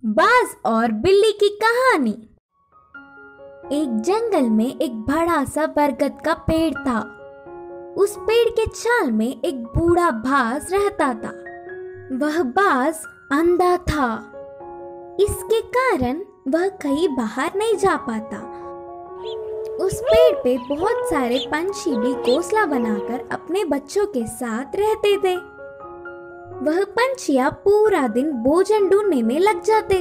बाज और बिल्ली की कहानी। एक जंगल में एक बड़ा सा बरगद का पेड़ था। उस पेड़ के छाल में एक बूढ़ा बाज रहता था। वह बाज अंधा था। इसके कारण वह कहीं बाहर नहीं जा पाता। उस पेड़ पे बहुत सारे पंछी भी घोंसला बनाकर अपने बच्चों के साथ रहते थे। वह पंछियां पूरा दिन भोजन ढूंढने में लग जाते।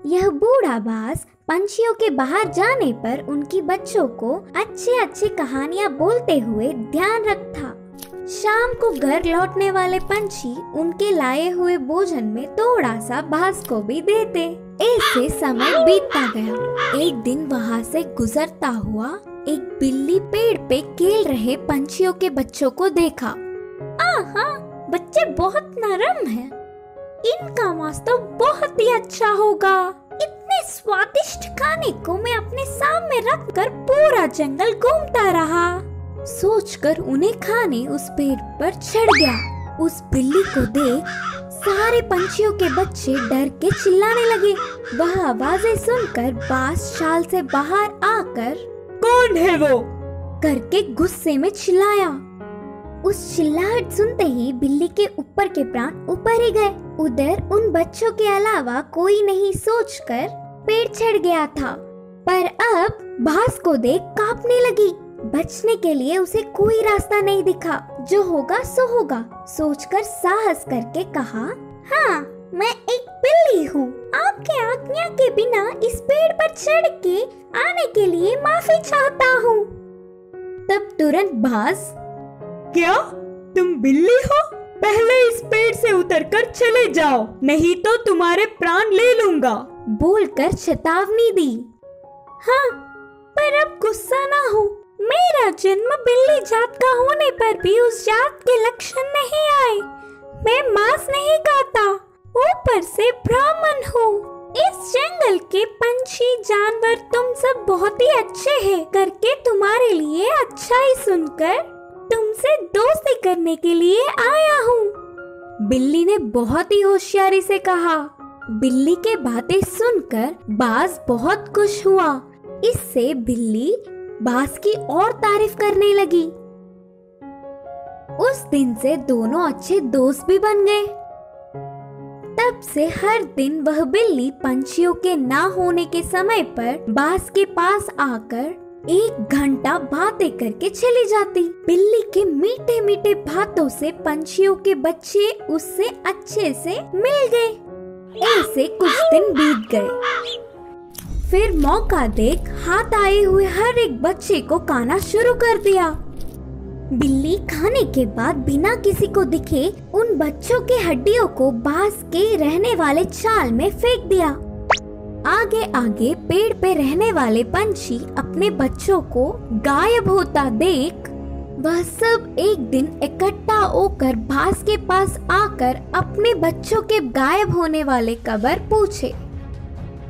यह बूढ़ा बाज पंछियों के बाहर जाने पर उनकी बच्चों को अच्छी अच्छी कहानियां बोलते हुए ध्यान रखता। शाम को घर लौटने वाले पंछी उनके लाए हुए भोजन में थोड़ा सा बाज को भी देते। ऐसे समय बीतता गया। एक दिन वहाँ से गुजरता हुआ एक बिल्ली पेड़ पे खेल रहे पंछियों के बच्चों को देखा। आहा, बच्चे बहुत नरम हैं। इनका मांस तो बहुत ही अच्छा होगा। इतने स्वादिष्ट खाने को मैं अपने सामने रखकर पूरा जंगल घूमता रहा। सोचकर उन्हें खाने उस पेड़ पर चढ़ गया। उस बिल्ली को देख सारे पंछियों के बच्चे डर के चिल्लाने लगे। वह आवाजें सुनकर बाज शाल से बाहर आकर कौन है वो करके गुस्से में चिल्लाया। उस चिल्लाहट सुनते ही बिल्ली के ऊपर के प्राण ऊपर ही गए। उधर उन बच्चों के अलावा कोई नहीं सोचकर पेड़ चढ़ गया था। पर अब बाज को देख कांपने लगी। बचने के लिए उसे कोई रास्ता नहीं दिखा। जो होगा सो होगा सोचकर साहस करके कहा, हाँ, मैं एक बिल्ली हूँ। आपके आज्ञा के बिना इस पेड़ पर चढ़ के आने के लिए माफी चाहता हूँ। तब तुरंत बाज, क्या तुम बिल्ली हो? पहले इस पेड़ से उतरकर चले जाओ, नहीं तो तुम्हारे प्राण ले लूंगा, बोलकर चेतावनी दी। हाँ, पर अब गुस्सा ना हो। मेरा जन्म बिल्ली जात का होने पर भी उस जात के लक्षण नहीं आए। मैं मांस नहीं खाता, ऊपर से ब्राह्मण हूँ। इस जंगल के पंछी जानवर तुम सब बहुत ही अच्छे हैं करके तुम्हारे लिए अच्छा ही सुनकर तुमसे दोस्ती करने के लिए आया हूँ। बिल्ली ने बहुत ही होशियारी से कहा। बिल्ली के बातें सुनकर बाज बहुत खुश हुआ। इससे बिल्ली बाज की और तारीफ करने लगी। उस दिन से दोनों अच्छे दोस्त भी बन गए। तब से हर दिन वह बिल्ली पंछियों के ना होने के समय पर बाज के पास आकर 1 घंटा बातें करके चली जाती। बिल्ली के मीठे मीठे बातों से पंछियों के बच्चे उससे अच्छे से मिल गए। ऐसे कुछ दिन बीत गए। फिर मौका देख हाथ आए हुए हर एक बच्चे को खाना शुरू कर दिया। बिल्ली खाने के बाद बिना किसी को दिखे उन बच्चों के हड्डियों को बाज के रहने वाले छाल में फेंक दिया। आगे आगे पेड़ पे रहने वाले पंछी अपने बच्चों को गायब होता देख वह सब एक दिन इकट्ठा होकर बाज के पास आकर अपने बच्चों के गायब होने वाले खबर पूछे।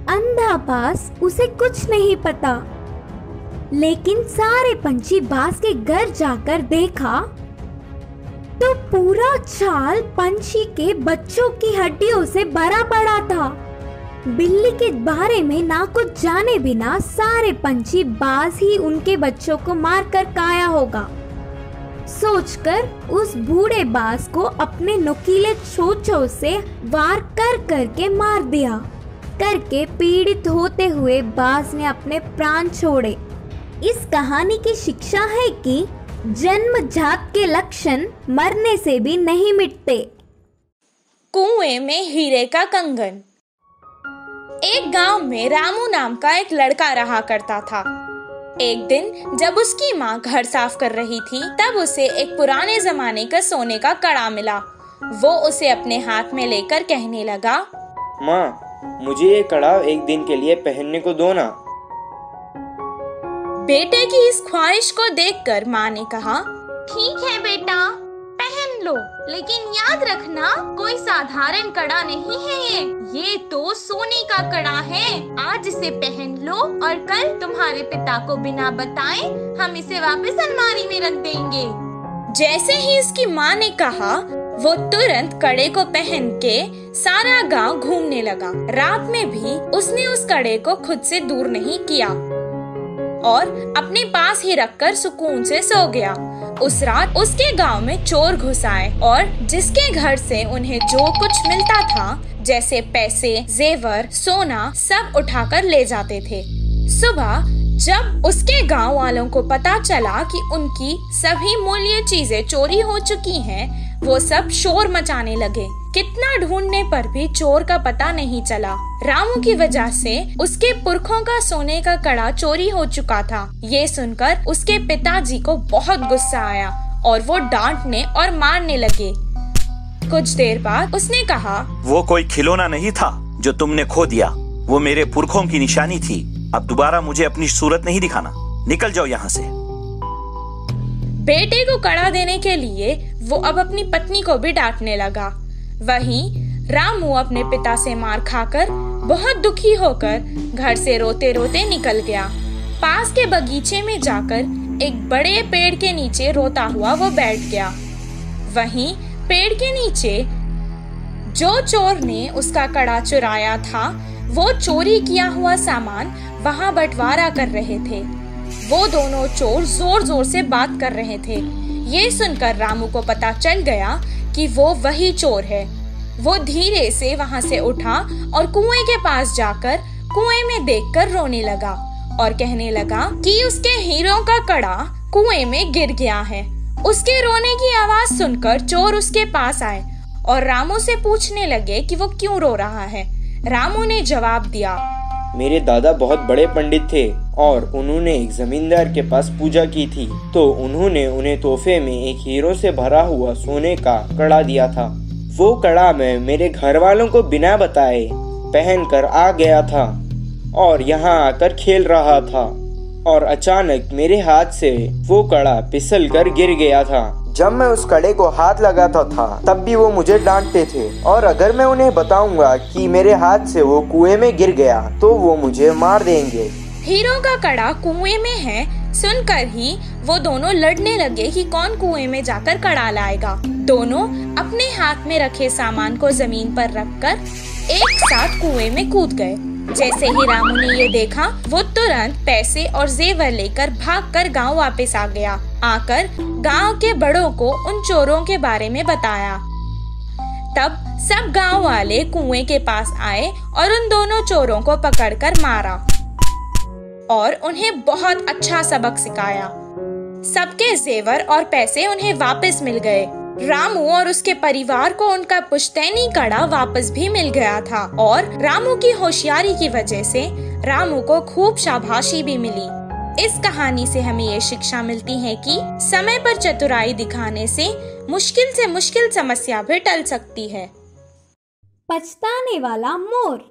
अंधा बाज उसे कुछ नहीं पता, लेकिन सारे पंछी बाज के घर जाकर देखा तो पूरा छाल पंछी के बच्चों की हड्डियों से भरा पड़ा था। बिल्ली के बारे में ना कुछ जाने बिना सारे पंछी बाज ही उनके बच्चों को मारकर खाया होगा सोचकर उस बूढ़े बाज को अपने नुकीले चोंचों से वार कर करके मार दिया। करके पीड़ित होते हुए बाज ने अपने प्राण छोड़े। इस कहानी की शिक्षा है कि जन्मजात के लक्षण मरने से भी नहीं मिटते। कुएं में हीरे का कंगन। एक गांव में रामू नाम का एक लड़का रहा करता था। एक दिन जब उसकी माँ घर साफ कर रही थी तब उसे एक पुराने जमाने का सोने का कड़ा मिला। वो उसे अपने हाथ में लेकर कहने लगा, माँ, मुझे ये कड़ा एक दिन के लिए पहनने को दो ना। बेटे की इस ख्वाहिश को देखकर माँ ने कहा, ठीक है बेटा, पहन लो, लेकिन याद रखना कोई साधारण कड़ा नहीं है ये तो सोने का कड़ा है। आज इसे पहन लो और कल तुम्हारे पिता को बिना बताए हम इसे वापस अलमारी में रख देंगे। जैसे ही इसकी माँ ने कहा वो तुरंत कड़े को पहन के सारा गांव घूमने लगा। रात में भी उसने उस कड़े को खुद से दूर नहीं किया और अपने पास ही रखकर सुकून से सो गया। उस रात उसके गांव में चोर घुस आए और जिसके घर से उन्हें जो कुछ मिलता था, जैसे पैसे, जेवर, सोना, सब उठाकर ले जाते थे। सुबह जब उसके गांव वालों को पता चला कि उनकी सभी मूल्य चीजें चोरी हो चुकी हैं, वो सब शोर मचाने लगे। कितना ढूंढने पर भी चोर का पता नहीं चला। रामू की वजह से उसके पुरखों का सोने का कड़ा चोरी हो चुका था। ये सुनकर उसके पिताजी को बहुत गुस्सा आया और वो डांटने और मारने लगे। कुछ देर बाद उसने कहा, वो कोई खिलौना नहीं था जो तुमने खो दिया, वो मेरे पुरखों की निशानी थी। अब दोबारा मुझे अपनी सूरत नहीं दिखाना, निकल जाओ यहाँ से। बेटे को कड़ा देने के लिए वो अब अपनी पत्नी को भी डांटने लगा। वहीं रामू अपने पिता से मार खाकर बहुत दुखी होकर घर से रोते रोते निकल गया। पास के बगीचे में जाकर एक बड़े पेड़ के नीचे रोता हुआ वो बैठ गया। वहीं पेड़ के नीचे जो चोर ने उसका कड़ा चुराया था, वो चोरी किया हुआ सामान वहां बंटवारा कर रहे थे। वो दोनों चोर जोर जोर से बात कर रहे थे। ये सुनकर रामू को पता चल गया कि वो वही चोर है। वो धीरे से वहां से उठा और कुएं के पास जाकर कुएं में देखकर रोने लगा और कहने लगा कि उसके हीरों का कड़ा कुएं में गिर गया है। उसके रोने की आवाज सुनकर चोर उसके पास आए और रामू से पूछने लगे कि वो क्यों रो रहा है। रामू ने जवाब दिया, मेरे दादा बहुत बड़े पंडित थे और उन्होंने एक जमींदार के पास पूजा की थी, तो उन्होंने उन्हें तोहफे में एक हीरो से भरा हुआ सोने का कड़ा दिया था। वो कड़ा मैं मेरे घर वालों को बिना बताए पहन कर आ गया था और यहाँ आकर खेल रहा था और अचानक मेरे हाथ से वो कड़ा फिसल कर गिर गया था। जब मैं उस कड़े को हाथ लगाता था तब भी वो मुझे डांटते थे और अगर मैं उन्हें बताऊंगा कि मेरे हाथ से वो कुएं में गिर गया तो वो मुझे मार देंगे। हीरो का कड़ा कुएं में है सुनकर ही वो दोनों लड़ने लगे कि कौन कुएं में जाकर कड़ा लाएगा। दोनों अपने हाथ में रखे सामान को जमीन पर रखकर एक साथ कुएं में कूद गए। जैसे ही रामू ने ये देखा, वो तुरंत पैसे और जेवर लेकर भागकर गांव वापस आ गया। आकर गांव के बड़ों को उन चोरों के बारे में बताया। तब सब गांव वाले कुएं के पास आए और उन दोनों चोरों को पकड़कर मारा और उन्हें बहुत अच्छा सबक सिखाया। सबके जेवर और पैसे उन्हें वापस मिल गए। रामू और उसके परिवार को उनका पुश्तैनी कड़ा वापस भी मिल गया था और रामू की होशियारी की वजह से रामू को खूब शाबाशी भी मिली। इस कहानी से हमें ये शिक्षा मिलती है कि समय पर चतुराई दिखाने से मुश्किल समस्या भी टल सकती है। पछताने वाला मोर।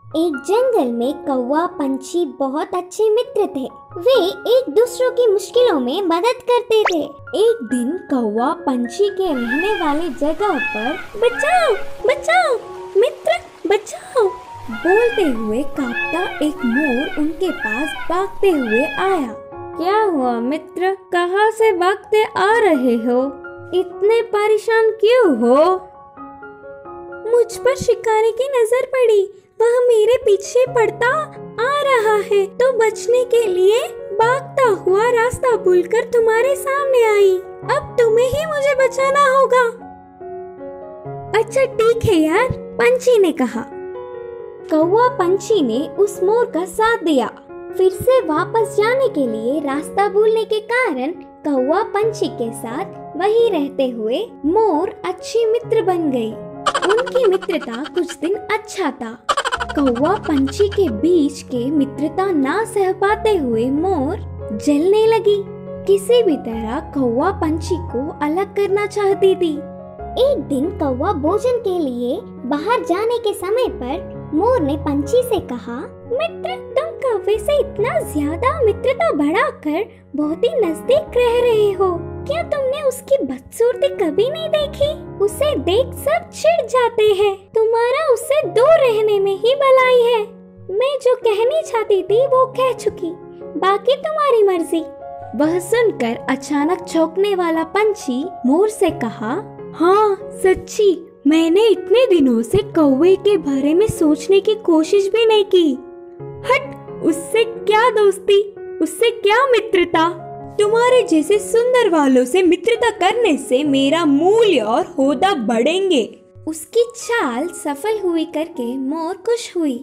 एक जंगल में कौवा पंछी बहुत अच्छे मित्र थे। वे एक दूसरों की मुश्किलों में मदद करते थे। एक दिन कौवा पंछी के रहने वाली जगह पर बचाओ बचाओ मित्र बचाओ बोलते हुए कांपता एक मोर उनके पास भागते हुए आया। क्या हुआ मित्र, कहाँ से भागते आ रहे हो? इतने परेशान क्यों हो? मुझ पर शिकारी की नजर पड़ी, वह मेरे पीछे पड़ता आ रहा है तो बचने के लिए भागता हुआ रास्ता भूलकर तुम्हारे सामने आई। अब तुम्हें ही मुझे बचाना होगा। अच्छा ठीक है यार, पंछी ने कहा। कौवा पंछी ने उस मोर का साथ दिया। फिर से वापस जाने के लिए रास्ता भूलने के कारण कौवा पंछी के साथ वहीं रहते हुए मोर अच्छी मित्र बन गई। उनकी मित्रता कुछ दिन अच्छा था। कौवा पंछी के बीच के मित्रता ना सह पाते हुए मोर जलने लगी। किसी भी तरह कौवा पंछी को अलग करना चाहती थी। एक दिन कौवा भोजन के लिए बाहर जाने के समय पर मोर ने पंछी से कहा, मित्र तुम कौवे से इतना ज्यादा मित्रता बढ़ाकर बहुत ही नजदीक रह रहे हो। क्या तुमने उसकी बदसूरती कभी नहीं देखी? उसे देख सब चिढ़ जाते हैं। तुम्हारा उससे दूर रहने में ही भलाई है। मैं जो कहनी चाहती थी वो कह चुकी, बाकी तुम्हारी मर्जी। वह सुनकर अचानक चौंकने वाला पंछी मोर से कहा, हाँ सच्ची, मैंने इतने दिनों से कौवे के बारे में सोचने की कोशिश भी नहीं की। हट, उससे क्या दोस्ती, उससे क्या मित्रता। तुम्हारे जैसे सुंदर वालों से मित्रता करने से मेरा मूल्य और होदा बढ़ेंगे। उसकी चाल सफल हुई करके मोर खुश हुई।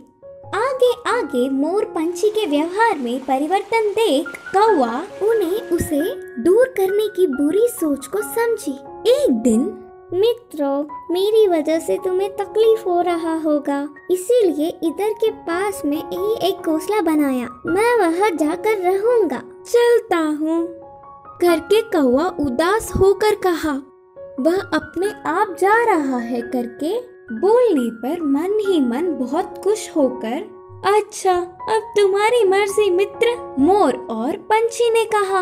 आगे आगे मोर पंछी के व्यवहार में परिवर्तन देख कौवा उन्हें उसे दूर करने की बुरी सोच को समझी। एक दिन, मित्रों, मेरी वजह से तुम्हें तकलीफ हो रहा होगा, इसीलिए इधर के पास में ही एक घोंसला बनाया। मैं वहाँ जाकर रहूंगा। चलता हूँ, करके कौवा उदास होकर कहा। वह अपने आप जा रहा है करके बोलने पर मन ही मन बहुत खुश होकर, अच्छा अब तुम्हारी मर्जी मित्र, मोर और पंछी ने कहा।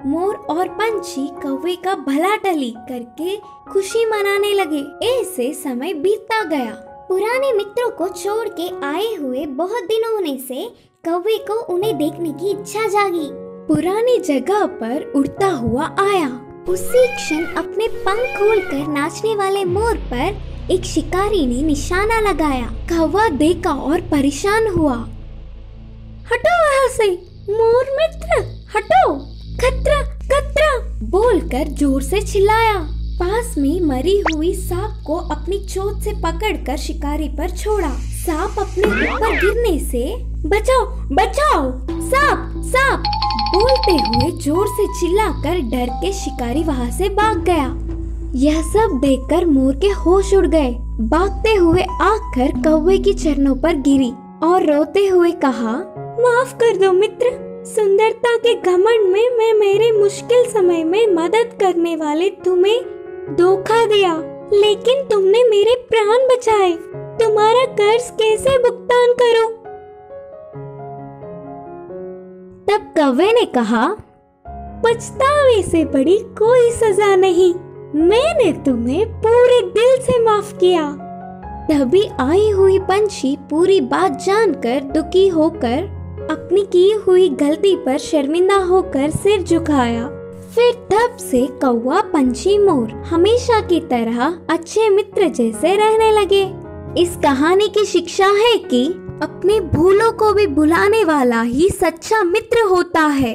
मोर और पंछी कौवे का भला टली करके खुशी मनाने लगे। ऐसे समय बीतता गया। पुराने मित्रों को छोड़ के आए हुए बहुत दिन होने से कौवे को उन्हें देखने की इच्छा जागी। पुरानी जगह पर उड़ता हुआ आया। उसी क्षण अपने पंख खोलकर नाचने वाले मोर पर एक शिकारी ने निशाना लगाया। कौवा देखा और परेशान हुआ। हटो वहाँ से, मोर मित्र, हटो, खतरा खतरा बोलकर जोर से चिल्लाया। पास में मरी हुई सांप को अपनी चोंच से पकड़कर शिकारी पर छोड़ा। सांप अपने ऊपर गिरने से, बचाओ बचाओ, सांप सांप बोलते हुए जोर से चिल्लाकर डर के शिकारी वहाँ से भाग गया। यह सब देखकर मोर के होश उड़ गए। भागते हुए आकर कौवे की चरणों पर गिरी और रोते हुए कहा, माफ कर दो मित्र, सुंदरता के घमंड में मैं मेरे मुश्किल समय में मदद करने वाले तुम्हें धोखा दिया, लेकिन तुमने मेरे प्राण बचाए। तुम्हारा कर्ज कैसे भुगतान करूं? तब कौवे ने कहा, पछतावे से बड़ी कोई सजा नहीं, मैंने तुम्हें पूरे दिल से माफ किया। तभी आई हुई पंछी पूरी बात जानकर दुखी होकर अपनी की हुई गलती पर शर्मिंदा होकर सिर झुकाया। फिर तब से कौवा, पंछी, मोर हमेशा की तरह अच्छे मित्र जैसे रहने लगे। इस कहानी की शिक्षा है कि अपने भूलों को भी भुलाने वाला ही सच्चा मित्र होता है।